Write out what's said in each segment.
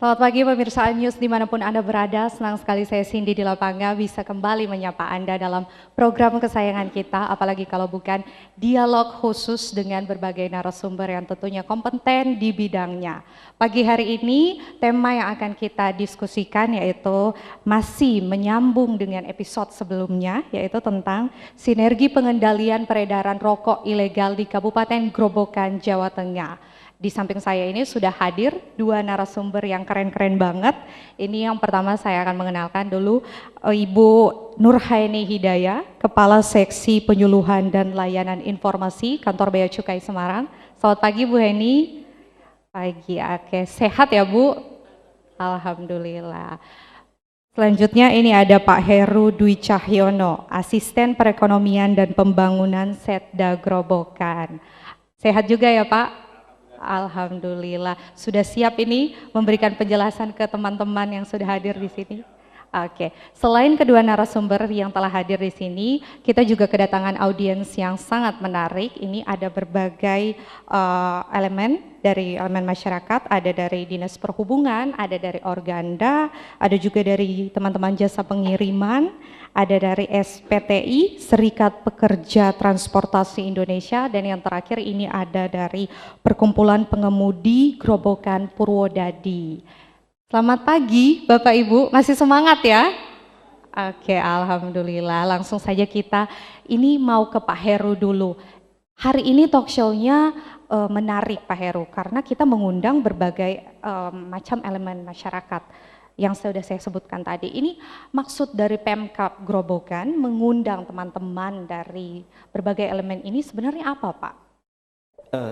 Selamat pagi pemirsa News dimanapun Anda berada, senang sekali saya Cindy di lapangan bisa kembali menyapa Anda dalam program kesayangan kita, apalagi kalau bukan dialog khusus dengan berbagai narasumber yang tentunya kompeten di bidangnya. Pagi hari ini tema yang akan kita diskusikan yaitu masih menyambung dengan episode sebelumnya, yaitu tentang sinergi pengendalian peredaran rokok ilegal di Kabupaten Grobogan, Jawa Tengah. Di samping saya ini sudah hadir dua narasumber yang keren-keren banget. Ini yang pertama saya akan mengenalkan dulu Ibu Nurhaini Hidayah, Kepala Seksi Penyuluhan dan Layanan Informasi Kantor Bea Cukai Semarang. Selamat pagi Bu Heni. Pagi, oke. Sehat ya Bu? Alhamdulillah. Selanjutnya ini ada Pak Heru Dwi Cahyono, Asisten Perekonomian dan Pembangunan Setda Grobogan. Sehat juga ya Pak? Alhamdulillah, sudah siap ini memberikan penjelasan ke teman-teman yang sudah hadir di sini. Oke, selain kedua narasumber yang telah hadir di sini, kita juga kedatangan audiens yang sangat menarik. Ini ada berbagai elemen dari elemen masyarakat, ada dari Dinas Perhubungan, ada dari Organda, ada juga dari teman-teman jasa pengiriman, ada dari SPTI, Serikat Pekerja Transportasi Indonesia, dan yang terakhir ini ada dari Perkumpulan Pengemudi Grobogan Purwodadi. Selamat pagi Bapak Ibu, masih semangat ya? Oke, alhamdulillah. Langsung saja kita ini mau ke Pak Heru dulu. Hari ini talk show-nya menarik Pak Heru karena kita mengundang berbagai macam elemen masyarakat yang sudah saya sebutkan tadi. Ini maksud dari Pemkab Grobogan mengundang teman-teman dari berbagai elemen ini sebenarnya apa Pak?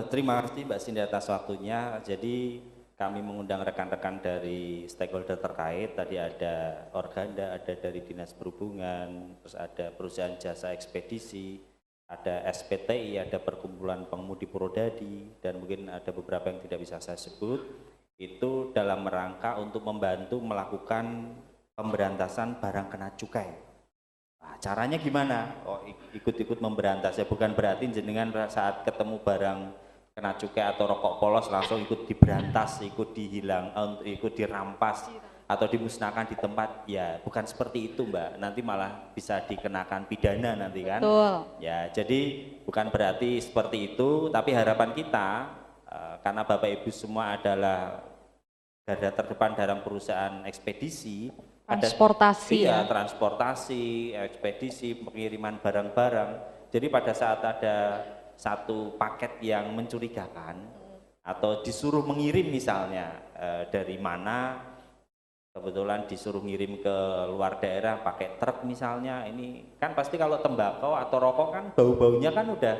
Terima kasih Mbak Cindy atas waktunya. Jadi kami mengundang rekan-rekan dari stakeholder terkait, tadi ada Organda, ada dari Dinas Perhubungan, terus ada perusahaan jasa ekspedisi, ada SPTI, ada Perkumpulan Pengemudi Purwodadi, dan mungkin ada beberapa yang tidak bisa saya sebut. Itu dalam rangka untuk membantu melakukan pemberantasan barang kena cukai. Nah, caranya gimana? Oh, ikut-ikut memberantas ya, bukan berarti jenengan saat ketemu barang kena cukai atau rokok polos langsung ikut diberantas, ikut dihilang, ikut dirampas atau dimusnahkan di tempat. Ya bukan seperti itu Mbak, nanti malah bisa dikenakan pidana nanti kan. Betul. Ya jadi bukan berarti seperti itu, tapi harapan kita karena Bapak Ibu semua adalah garda terdepan dalam perusahaan ekspedisi, Transportasi ada, ya. transportasi, ekspedisi, pengiriman barang-barang. Jadi pada saat ada satu paket yang mencurigakan atau disuruh mengirim misalnya dari mana, kebetulan disuruh ngirim ke luar daerah pakai truk misalnya, ini kan pasti kalau tembakau atau rokok kan bau-baunya kan udah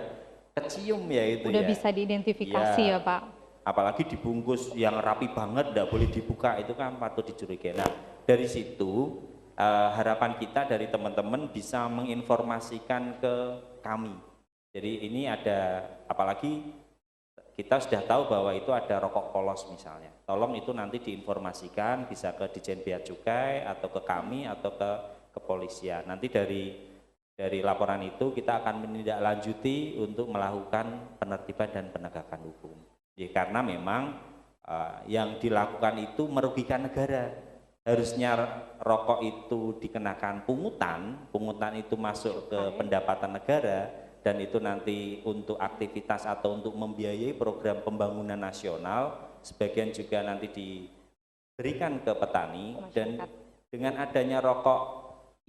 kecium ya itu udah ya. bisa diidentifikasi ya Pak. Apalagi dibungkus yang rapi banget, tidak boleh dibuka, itu kan patut dicurigai. Nah dari situ harapan kita dari teman-teman bisa menginformasikan ke kami. Jadi ini ada, apalagi kita sudah tahu bahwa itu ada rokok polos misalnya. Tolong itu nanti diinformasikan, bisa ke Ditjen Bea Cukai atau ke kami atau ke kepolisian. Nanti dari laporan itu kita akan menindaklanjuti untuk melakukan penertiban dan penegakan hukum. Ya, karena memang yang dilakukan itu merugikan negara. Harusnya rokok itu dikenakan pungutan itu masuk ke pendapatan negara, dan itu nanti untuk aktivitas atau untuk membiayai program pembangunan nasional, sebagian juga nanti diberikan ke petani. Dan dengan adanya rokok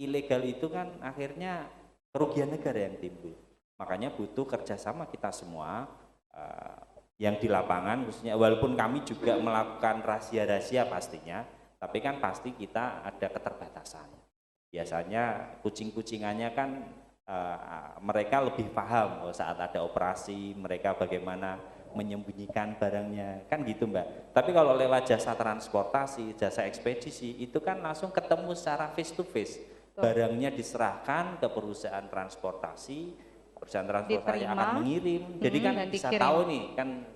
ilegal itu kan akhirnya kerugian negara yang timbul. Makanya butuh kerjasama kita semua yang di lapangan, khususnya walaupun kami juga melakukan rahasia-rahasia pastinya, tapi kan pasti kita ada keterbatasan. Biasanya kucing-kucingannya kan mereka lebih paham saat ada operasi, mereka bagaimana menyembunyikan barangnya, kan gitu Mbak. Tapi kalau lewat jasa transportasi, jasa ekspedisi, itu kan langsung ketemu secara face to face. Barangnya diserahkan ke perusahaan transportasi akan mengirim, jadi kan bisa tahu nih kan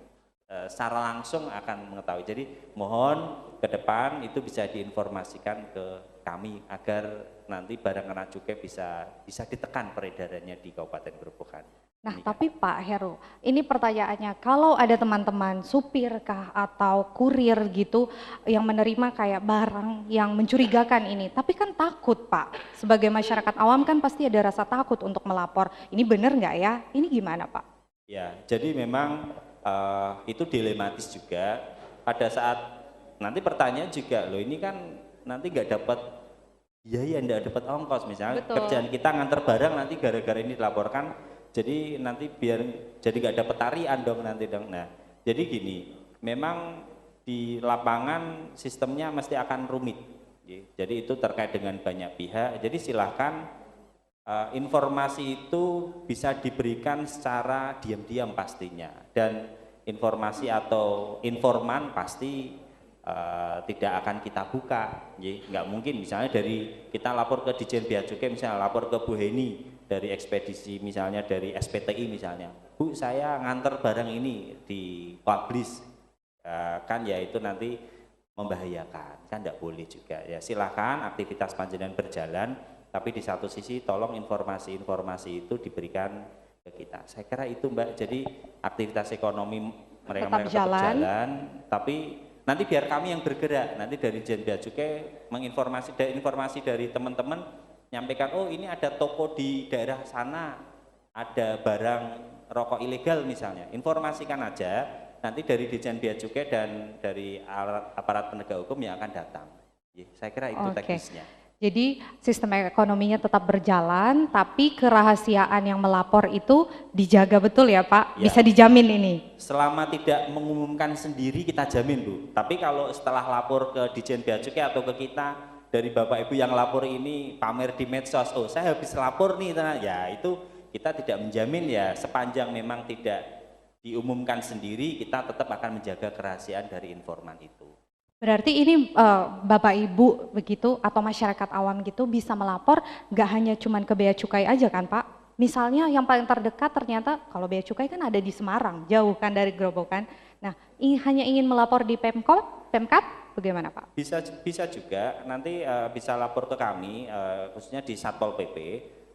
secara langsung akan mengetahui. Jadi mohon ke depan itu bisa diinformasikan ke kami agar nanti barang kena cukai bisa ditekan peredarannya di Kabupaten Grobogan. Nah, Demikian. tapi Pak Heru, ini pertanyaannya, kalau ada teman-teman supir kah atau kurir gitu yang menerima kayak barang yang mencurigakan ini, tapi kan takut Pak, sebagai masyarakat awam kan pasti ada rasa takut untuk melapor. Ini benar nggak ya? Ini gimana Pak? Ya, jadi memang itu dilematis juga pada saat nanti pertanyaan juga loh ini kan nanti nggak dapat biaya, nggak dapat ongkos misalnya Betul. kerjaan kita nganter barang nanti gara-gara ini dilaporkan jadi nanti biar jadi nggak dapat tarian dong nanti dong. Nah, jadi gini, memang di lapangan sistemnya mesti akan rumit. Jadi itu terkait dengan banyak pihak. Jadi silahkan informasi itu bisa diberikan secara diam-diam pastinya dan informasi atau informan pasti tidak akan kita buka, nggak mungkin misalnya dari kita lapor ke Ditjen Bea Cukai misalnya lapor ke Bu Heni dari ekspedisi misalnya dari SPTI misalnya, Bu saya nganter barang ini di publish kan ya itu nanti membahayakan kan tidak boleh juga ya silahkan aktivitas panjenengan berjalan tapi di satu sisi tolong informasi-informasi itu diberikan ke kita. Saya kira itu Mbak, jadi aktivitas ekonomi mereka tetap jalan, tapi nanti biar kami yang bergerak, nanti dari Ditjen Bea Cukai informasi dari teman-teman, nyampaikan, oh ini ada toko di daerah sana, ada barang rokok ilegal misalnya, informasikan aja, nanti dari Ditjen Bea Cukai dan dari aparat penegak hukum yang akan datang. Saya kira itu teknisnya. Jadi sistem ekonominya tetap berjalan, tapi kerahasiaan yang melapor itu dijaga betul ya Pak? Ya, bisa dijamin ini? Selama tidak mengumumkan sendiri kita jamin Bu. Tapi kalau setelah lapor ke Ditjen Bea Cukai atau ke kita, dari Bapak Ibu yang lapor ini pamer di medsos, oh saya habis lapor nih, ya itu kita tidak menjamin ya sepanjang memang tidak diumumkan sendiri, kita tetap akan menjaga kerahasiaan dari informan itu. Berarti ini Bapak Ibu begitu atau masyarakat awam gitu bisa melapor nggak hanya cuman ke Bea Cukai aja kan Pak? Misalnya yang paling terdekat ternyata kalau Bea Cukai kan ada di Semarang, jauh kan dari Grobogan. Nah, hanya ingin melapor di Pemkab, bagaimana Pak? Bisa juga nanti bisa lapor ke kami khususnya di Satpol PP.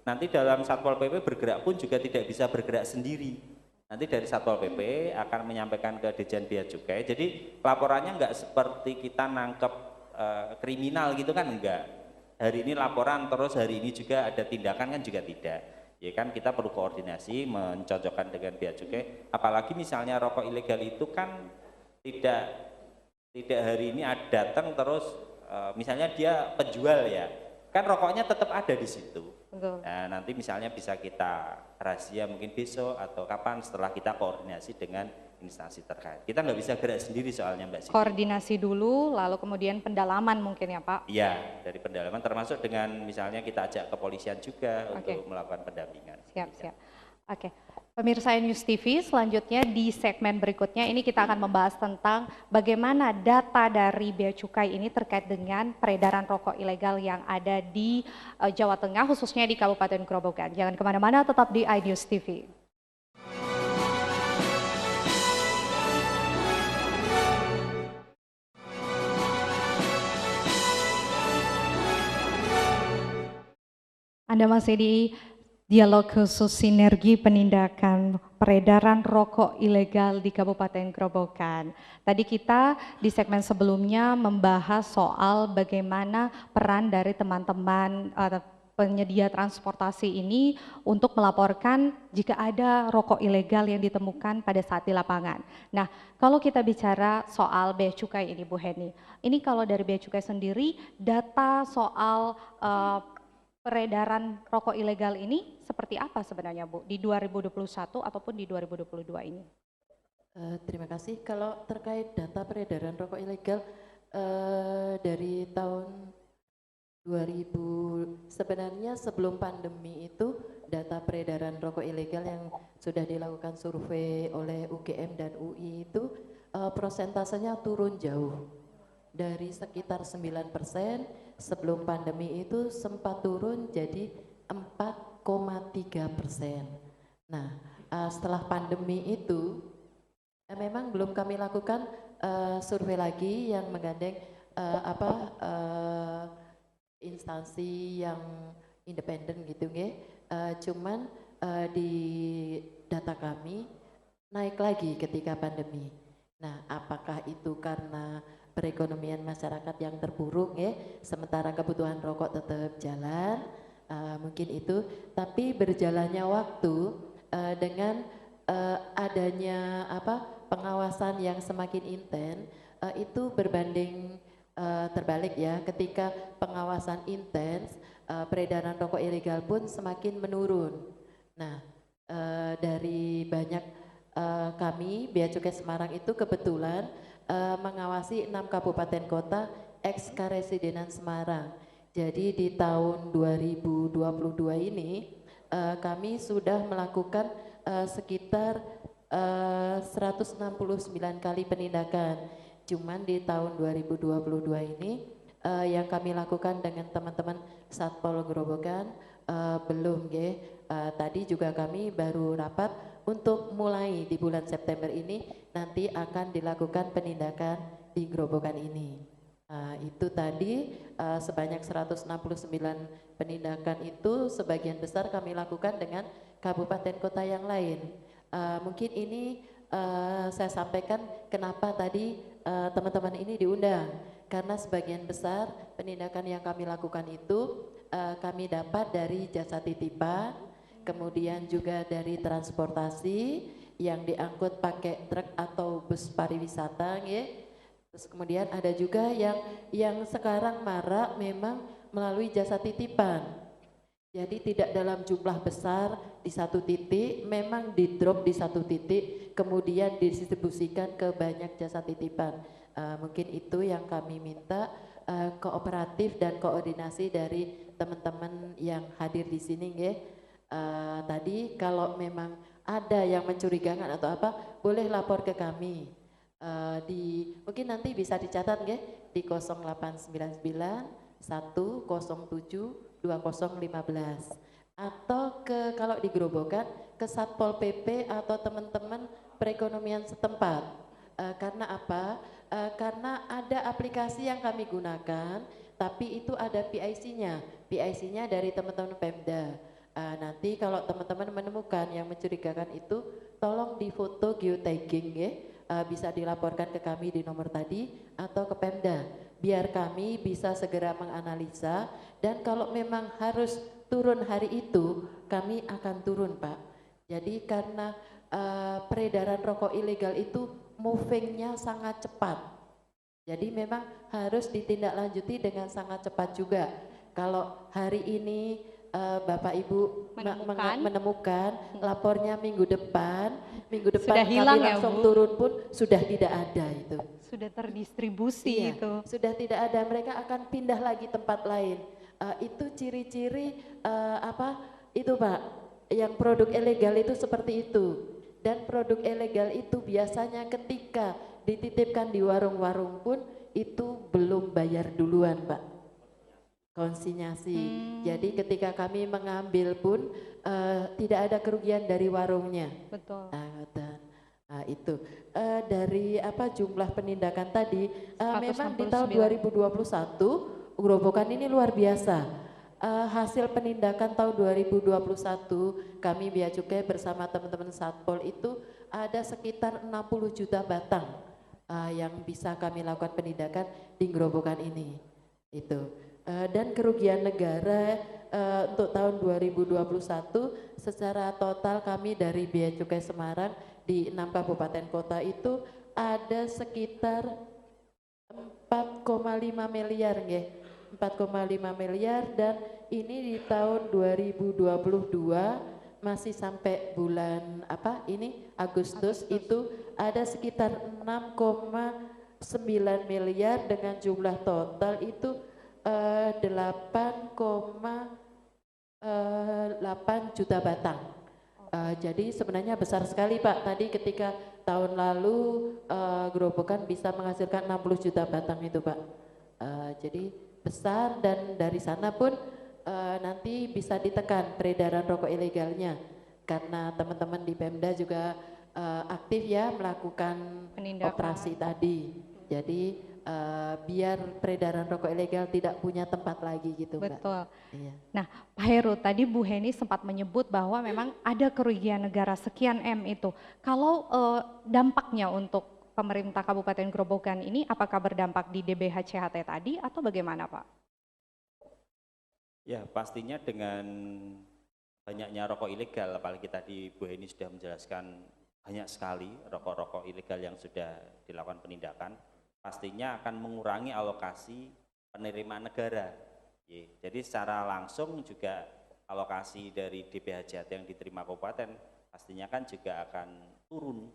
Nanti dalam Satpol PP bergerak pun juga tidak bisa bergerak sendiri. Nanti dari Satpol PP akan menyampaikan ke Ditjen Bea Cukai. Jadi laporannya enggak seperti kita nangkep kriminal gitu kan enggak. Hari ini laporan terus hari ini juga ada tindakan kan juga tidak. Ya kan kita perlu koordinasi mencocokkan dengan Bea Cukai. Apalagi misalnya rokok ilegal itu kan tidak hari ini datang terus misalnya dia penjual ya. Kan rokoknya tetap ada di situ. Nah, nanti misalnya bisa kita rahasia mungkin besok atau kapan setelah kita koordinasi dengan instansi terkait. Kita nggak bisa gerak sendiri soalnya Mbak Siti. Koordinasi dulu, lalu kemudian pendalaman mungkin ya Pak? Iya, dari pendalaman termasuk dengan misalnya kita ajak kepolisian juga untuk melakukan pendampingan. Siap. Oke. Pemirsa News TV, selanjutnya di segmen berikutnya ini kita akan membahas tentang bagaimana data dari Bea Cukai ini terkait dengan peredaran rokok ilegal yang ada di Jawa Tengah, khususnya di Kabupaten Grobogan. Jangan kemana-mana, tetap di iNews TV. Anda masih di Dialog Khusus Sinergi Penindakan Peredaran Rokok Ilegal di Kabupaten Grobogan. Tadi kita di segmen sebelumnya membahas soal bagaimana peran dari teman-teman penyedia transportasi ini untuk melaporkan jika ada rokok ilegal yang ditemukan pada saat di lapangan. Nah, kalau kita bicara soal Bea Cukai ini Bu Heni, ini kalau dari Bea Cukai sendiri data soal peredaran rokok ilegal ini seperti apa sebenarnya Bu di 2021 ataupun di 2022 ini? Terima kasih. Kalau terkait data peredaran rokok ilegal dari tahun 2000 sebenarnya sebelum pandemi itu data peredaran rokok ilegal yang sudah dilakukan survei oleh UGM dan UI itu prosentasenya turun jauh dari sekitar 9%. Sebelum pandemi itu sempat turun jadi 4,3%. Nah, setelah pandemi itu memang belum kami lakukan survei lagi yang menggandeng instansi yang independen gitu nggih. Cuman di data kami naik lagi ketika pandemi. Nah, apakah itu karena perekonomian masyarakat yang terpuruk ya, sementara kebutuhan rokok tetap jalan, mungkin itu. Tapi berjalannya waktu dengan adanya pengawasan yang semakin intens, itu berbanding terbalik ya. Ketika pengawasan intens, peredaran rokok ilegal pun semakin menurun. Nah, dari banyak kami Bea Cukai Semarang itu kebetulan mengawasi 6 kabupaten kota ex Karesidenan Semarang. Jadi di tahun 2022 ini kami sudah melakukan sekitar 169 kali penindakan. Cuman di tahun 2022 ini yang kami lakukan dengan teman-teman Satpol Gerobokan belum ya. Tadi juga kami baru rapat untuk mulai di bulan September ini nanti akan dilakukan penindakan di Gerobokan ini. Itu tadi sebanyak 169 penindakan itu sebagian besar kami lakukan dengan kabupaten kota yang lain. Mungkin ini saya sampaikan kenapa tadi teman-teman ini diundang, karena sebagian besar penindakan yang kami lakukan itu kami dapat dari jasa titipan, kemudian juga dari transportasi yang diangkut pakai truk atau bus pariwisata ya. Terus kemudian ada juga yang sekarang marak memang melalui jasa titipan. Jadi tidak dalam jumlah besar di satu titik, memang di drop di satu titik, kemudian didistribusikan ke banyak jasa titipan. Mungkin itu yang kami minta kooperatif dan koordinasi dari teman-teman yang hadir di sini ya. Tadi kalau memang ada yang mencurigakan atau apa, boleh lapor ke kami. Mungkin nanti bisa dicatat ya di 0899 107 2015 atau kalau di Gerobokan ke Satpol PP atau teman-teman perekonomian setempat. Karena apa? Karena ada aplikasi yang kami gunakan, tapi itu ada PIC-nya. PIC-nya dari teman-teman Pemda. Nanti kalau teman-teman menemukan yang mencurigakan itu, tolong difoto geotagging ya. Bisa dilaporkan ke kami di nomor tadi atau ke Pemda, biar kami bisa segera menganalisa, dan kalau memang harus turun hari itu kami akan turun Pak. Jadi karena peredaran rokok ilegal itu movingnya sangat cepat, jadi memang harus ditindaklanjuti dengan sangat cepat juga. Kalau hari ini Bapak Ibu menemukan lapornya minggu depan sudah hilang kami ya, langsung Bu? turun pun sudah tidak ada itu. Sudah terdistribusi Iya, itu. sudah tidak ada, mereka akan pindah lagi tempat lain. Itu ciri-ciri itu Pak, yang produk ilegal itu seperti itu. Dan produk ilegal itu biasanya ketika dititipkan di warung-warung pun itu belum bayar duluan Pak, konsinyasi. Jadi ketika kami mengambil pun tidak ada kerugian dari warungnya. Betul. Itu dari jumlah penindakan tadi, memang di tahun 169. 2021 Gerobokan ini luar biasa. Hasil penindakan tahun 2021 kami Bea Cukai bersama teman-teman Satpol itu ada sekitar 60 juta batang yang bisa kami lakukan penindakan di Gerobokan ini. Itu. Dan kerugian negara untuk tahun 2021 secara total kami dari Bea Cukai Semarang di 6 kabupaten kota itu ada sekitar 4,5 miliar nggih. 4,5 miliar, dan ini di tahun 2022 masih sampai bulan Agustus itu ada sekitar 6,9 miliar dengan jumlah total itu 8,8 juta batang. Jadi sebenarnya besar sekali Pak. Tadi ketika tahun lalu Gerobokan bisa menghasilkan 60 juta batang itu Pak. Jadi besar, dan dari sana pun nanti bisa ditekan peredaran rokok ilegalnya, karena teman-teman di Pemda juga aktif ya melakukan Penindakan. operasi tadi. Jadi biar peredaran rokok ilegal tidak punya tempat lagi gitu, Mbak. Betul. Iya. Nah, Pak Heru, tadi Bu Heni sempat menyebut bahwa memang ada kerugian negara sekian M itu. Kalau dampaknya untuk pemerintah Kabupaten Grobogan ini apakah berdampak di DBHCHT tadi atau bagaimana, Pak? Ya, pastinya dengan banyaknya rokok ilegal, apalagi tadi Bu Heni sudah menjelaskan banyak sekali rokok-rokok ilegal yang sudah dilakukan penindakan, pastinya akan mengurangi alokasi penerimaan negara. Jadi secara langsung juga alokasi dari DBHJT yang diterima kabupaten pastinya kan juga akan turun.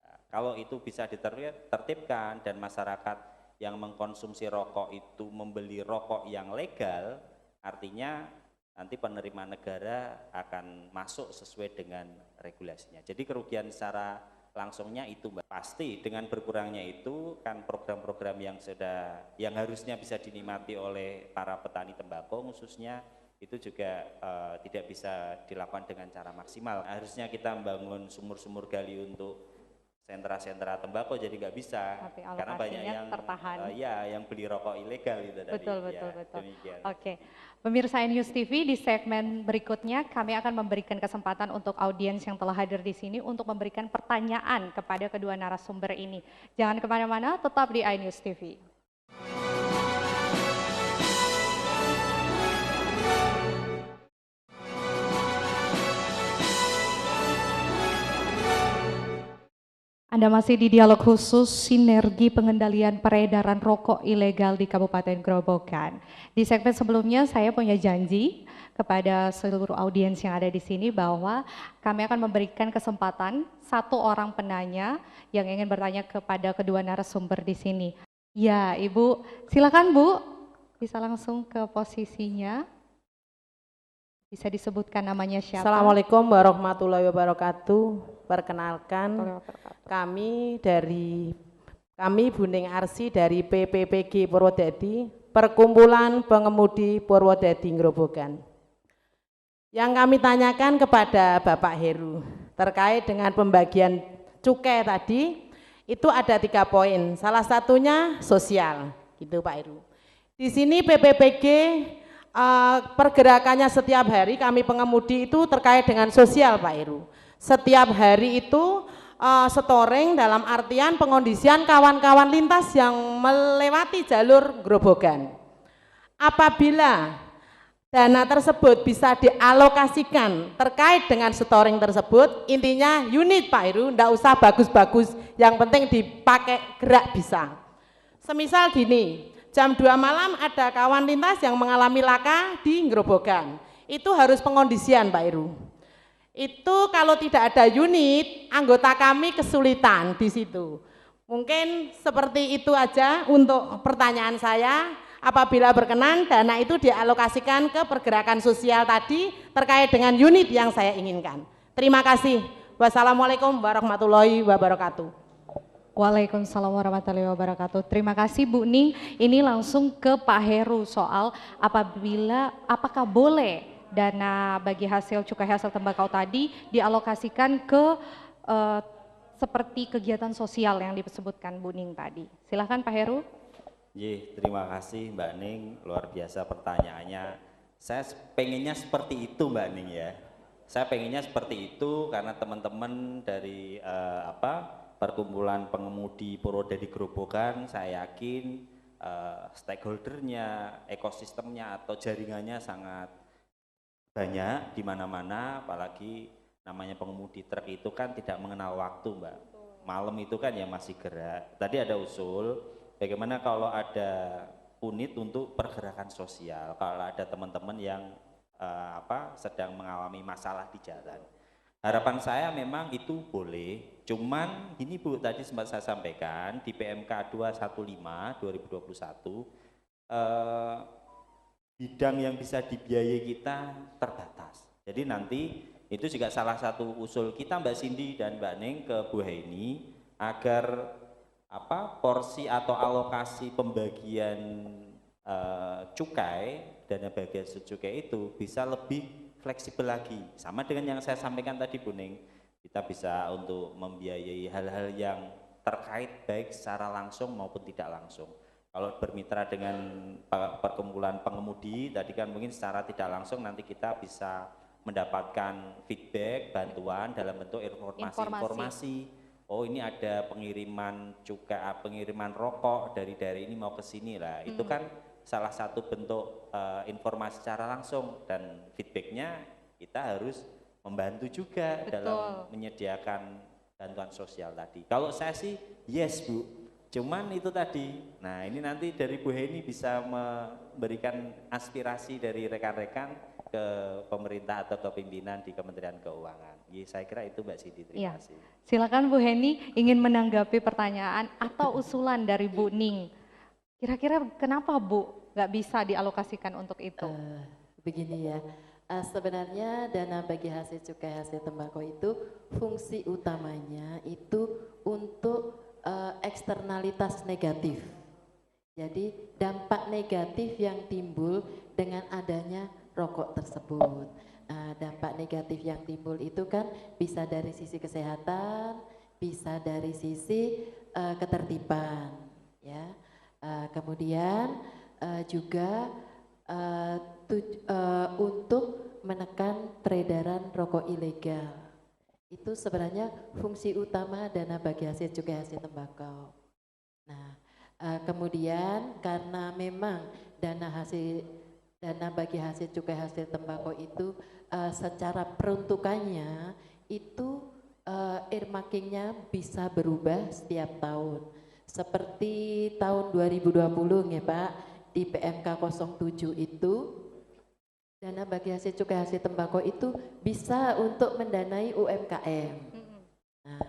Nah, kalau itu bisa ditertibkan dan masyarakat yang mengkonsumsi rokok itu membeli rokok yang legal, artinya nanti penerimaan negara akan masuk sesuai dengan regulasinya. Jadi kerugian secara langsungnya itu, Mbak. Pasti dengan berkurangnya itu kan program-program yang harusnya bisa dinikmati oleh para petani tembakau khususnya itu juga tidak bisa dilakukan dengan cara maksimal. Harusnya kita membangun sumur-sumur gali untuk sentra-sentra tembakau jadi nggak bisa. Tapi Karena banyak yang tertahan. yang beli rokok ilegal itu tadi. Betul. Demikian. Oke. Pemirsa News TV, di segmen berikutnya kami akan memberikan kesempatan untuk audiens yang telah hadir di sini untuk memberikan pertanyaan kepada kedua narasumber ini. Jangan kemana-mana, tetap di iNews TV. Anda masih di dialog khusus sinergi pengendalian peredaran rokok ilegal di Kabupaten Grobogan. Di segmen sebelumnya saya punya janji kepada seluruh audiens yang ada di sini bahwa kami akan memberikan kesempatan satu orang penanya yang ingin bertanya kepada kedua narasumber di sini. Ya, Ibu, silakan Bu, bisa langsung ke posisinya. Bisa disebutkan namanya siapa? Assalamualaikum warahmatullahi wabarakatuh. Perkenalkan, kami Buning Arsi dari PPPG Purwodadi, Perkumpulan Pengemudi Purwodadi Grobogan. Yang kami tanyakan kepada Bapak Heru terkait dengan pembagian cukai tadi, itu ada 3 poin. Salah satunya sosial, gitu Pak Heru. Di sini PPPG pergerakannya setiap hari kami pengemudi itu terkait dengan sosial Pak Heru. Setiap hari itu setoring dalam artian pengondisian kawan-kawan lintas yang melewati jalur Grobogan. Apabila dana tersebut bisa dialokasikan terkait dengan setoring tersebut, intinya unit Pak Heru, enggak usah bagus-bagus, yang penting dipakai gerak bisa. Semisal gini, jam 2 malam ada kawan lintas yang mengalami laka di Grobogan, itu harus pengondisian Pak Heru. Itu kalau tidak ada unit, anggota kami kesulitan di situ. Mungkin seperti itu aja untuk pertanyaan saya. Apabila berkenan, dana itu dialokasikan ke pergerakan sosial tadi terkait dengan unit yang saya inginkan. Terima kasih. Wassalamualaikum warahmatullahi wabarakatuh. Waalaikumsalam warahmatullahi wabarakatuh. Terima kasih Bu Ning. Ini langsung ke Pak Heru soal apakah boleh dana bagi cukai hasil tembakau tadi dialokasikan ke seperti kegiatan sosial yang disebutkan Bu Ning tadi. Silahkan Pak Heru. Terima kasih Mbak Ning, luar biasa pertanyaannya. Saya pengennya seperti itu Mbak Ning ya. Saya pengennya seperti itu karena teman-teman dari Perkumpulan Pengemudi Purwodadi Grobogan, saya yakin stakeholdernya, ekosistemnya atau jaringannya sangat banyak di mana-mana, apalagi namanya pengemudi truk itu kan tidak mengenal waktu Mbak. Malam itu kan ya masih gerak. Tadi ada usul, bagaimana kalau ada unit untuk pergerakan sosial, kalau ada teman-teman yang sedang mengalami masalah di jalan. Harapan saya memang itu boleh, cuman ini Bu tadi sempat saya sampaikan di PMK 215 2021 bidang yang bisa dibiayai kita terbatas. Jadi nanti itu juga salah satu usul kita Mbak Cindy dan Mbak Ning ke Bu Heni agar porsi atau alokasi pembagian cukai, dana bagian cukai itu bisa lebih fleksibel lagi. Sama dengan yang saya sampaikan tadi Bu Ning, kita bisa untuk membiayai hal-hal yang terkait baik secara langsung maupun tidak langsung. Kalau bermitra dengan perkumpulan pengemudi, tadi kan mungkin secara tidak langsung nanti kita bisa mendapatkan feedback, bantuan dalam bentuk informasi. Oh ini ada pengiriman cukai, pengiriman rokok dari daerah ini mau ke sini lah. Itu kan salah satu bentuk informasi secara langsung, dan feedbacknya kita harus membantu juga dalam menyediakan bantuan sosial tadi. Kalau saya sih yes Bu, cuman itu tadi. Nah ini nanti dari Bu Heni bisa memberikan aspirasi dari rekan-rekan ke pemerintah atau ke pimpinan di Kementerian Keuangan. Ya, saya kira itu Mbak Cindy, terima kasih. Silakan Bu Heni ingin menanggapi pertanyaan atau usulan dari Bu Ning. Kira-kira kenapa Bu nggak bisa dialokasikan untuk itu? Begini ya, sebenarnya dana bagi hasil cukai hasil tembakau itu fungsi utamanya itu untuk eksternalitas negatif. Jadi dampak negatif yang timbul dengan adanya rokok tersebut. Dampak negatif yang timbul itu kan bisa dari sisi kesehatan, bisa dari sisi ketertiban, ya. Kemudian juga untuk menekan peredaran rokok ilegal. Itu sebenarnya fungsi utama dana bagi hasil cukai hasil tembakau. Nah, kemudian karena memang dana bagi hasil cukai hasil tembakau itu secara peruntukannya itu earmarkingnya bisa berubah setiap tahun. Seperti tahun 2020 ya Pak, di PMK 07 itu dana bagi hasil cukai hasil tembakau itu bisa untuk mendanai UMKM. Nah,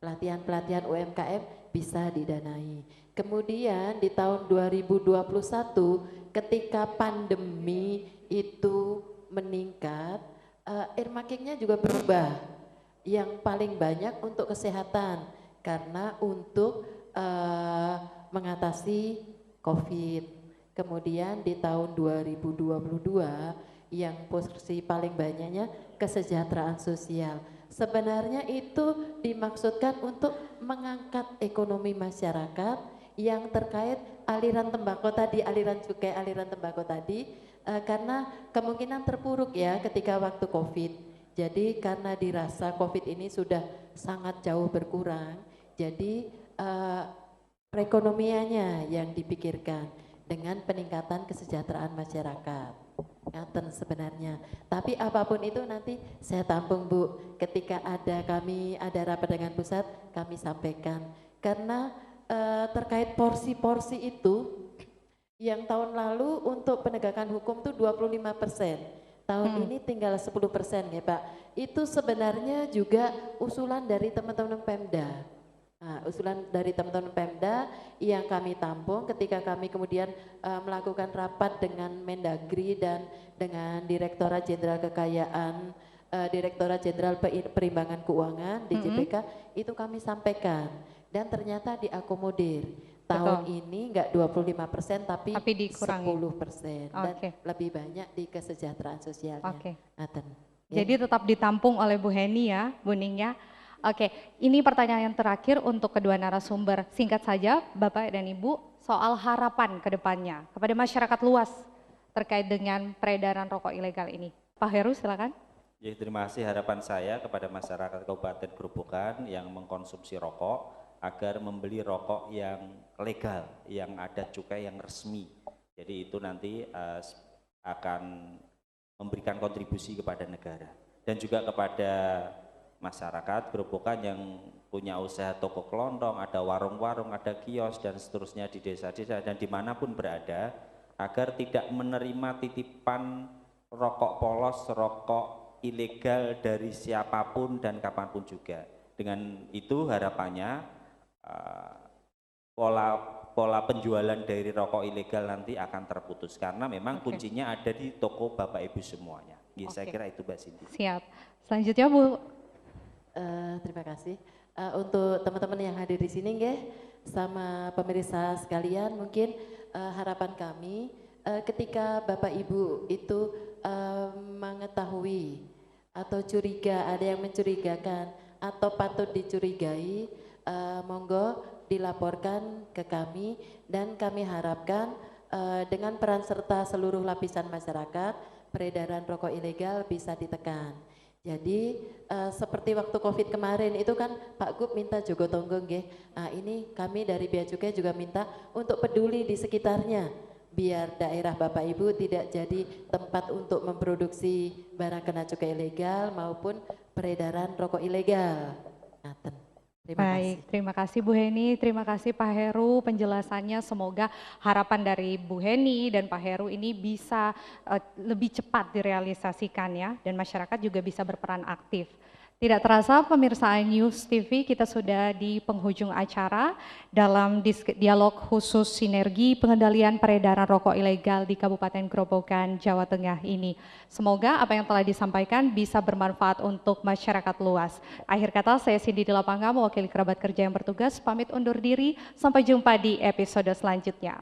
pelatihan-pelatihan UMKM bisa didanai. Kemudian di tahun 2021 ketika pandemi itu meningkat, earmarkingnya juga berubah. Yang paling banyak untuk kesehatan karena untuk mengatasi COVID. Kemudian di tahun 2022 yang porsi paling banyaknya kesejahteraan sosial. Sebenarnya itu dimaksudkan untuk mengangkat ekonomi masyarakat yang terkait aliran tembakau tadi, aliran cukai, aliran tembakau tadi, karena kemungkinan terpuruk ya ketika waktu COVID. Jadi karena dirasa COVID ini sudah sangat jauh berkurang, jadi perekonomiannya yang dipikirkan dengan peningkatan kesejahteraan masyarakat. Ngaten sebenarnya. Tapi apapun itu nanti saya tampung Bu. Ketika kami ada rapat dengan pusat, kami sampaikan. Karena terkait porsi-porsi itu, yang tahun lalu untuk penegakan hukum itu 25%. Tahun ini tinggal 10% ya Pak. Itu sebenarnya juga usulan dari teman-teman Pemda. Nah, usulan dari teman-teman Pemda yang kami tampung ketika kami kemudian melakukan rapat dengan Mendagri dan dengan Direktorat Jenderal Kekayaan, Direktorat Jenderal Perimbangan Keuangan DJPK, itu kami sampaikan dan ternyata diakomodir. Tahun ini enggak 25% tapi 10% dan lebih banyak di kesejahteraan sosialnya. Jadi tetap ditampung oleh Bu Heni ya, Bu Ning ya. Oke, ini pertanyaan yang terakhir untuk kedua narasumber. Singkat saja Bapak dan Ibu, soal harapan ke depannya kepada masyarakat luas terkait dengan peredaran rokok ilegal ini. Pak Heru silakan. Ya, terima kasih. Harapan saya kepada masyarakat Kabupaten Grobogan yang mengkonsumsi rokok agar membeli rokok yang legal, yang ada cukai yang resmi. Jadi itu nanti akan memberikan kontribusi kepada negara dan juga kepada masyarakat Grobogan yang punya usaha toko kelontong, ada warung-warung, ada kios dan seterusnya di desa-desa dan dimanapun berada, agar tidak menerima titipan rokok polos, rokok ilegal dari siapapun dan kapanpun juga. Dengan itu harapannya pola penjualan dari rokok ilegal nanti akan terputus karena memang kuncinya ada di toko Bapak Ibu semuanya. Ya, saya kira itu Mbak Cindy. Siap. Selanjutnya Bu. Terima kasih untuk teman-teman yang hadir di sini nggih, sama pemirsa sekalian. Mungkin harapan kami ketika Bapak Ibu itu mengetahui atau curiga, ada yang mencurigakan atau patut dicurigai, monggo dilaporkan ke kami dan kami harapkan dengan peran serta seluruh lapisan masyarakat, peredaran rokok ilegal bisa ditekan. Jadi seperti waktu Covid kemarin itu kan Pak Gub minta jogo tonggo nggih. Nah, ini kami dari Bea Cukai juga minta untuk peduli di sekitarnya biar daerah Bapak Ibu tidak jadi tempat untuk memproduksi barang kena cukai ilegal maupun peredaran rokok ilegal. Ngaten. Baik, terima kasih Bu Heni, terima kasih Pak Heru penjelasannya. Semoga harapan dari Bu Heni dan Pak Heru ini bisa lebih cepat direalisasikan ya, dan masyarakat juga bisa berperan aktif. Tidak terasa pemirsa News TV, kita sudah di penghujung acara dalam dialog khusus sinergi pengendalian peredaran rokok ilegal di Kabupaten Grobogan, Jawa Tengah ini. Semoga apa yang telah disampaikan bisa bermanfaat untuk masyarakat luas. Akhir kata, saya Cindy di Lapanga, mewakili kerabat kerja yang bertugas, pamit undur diri. Sampai jumpa di episode selanjutnya.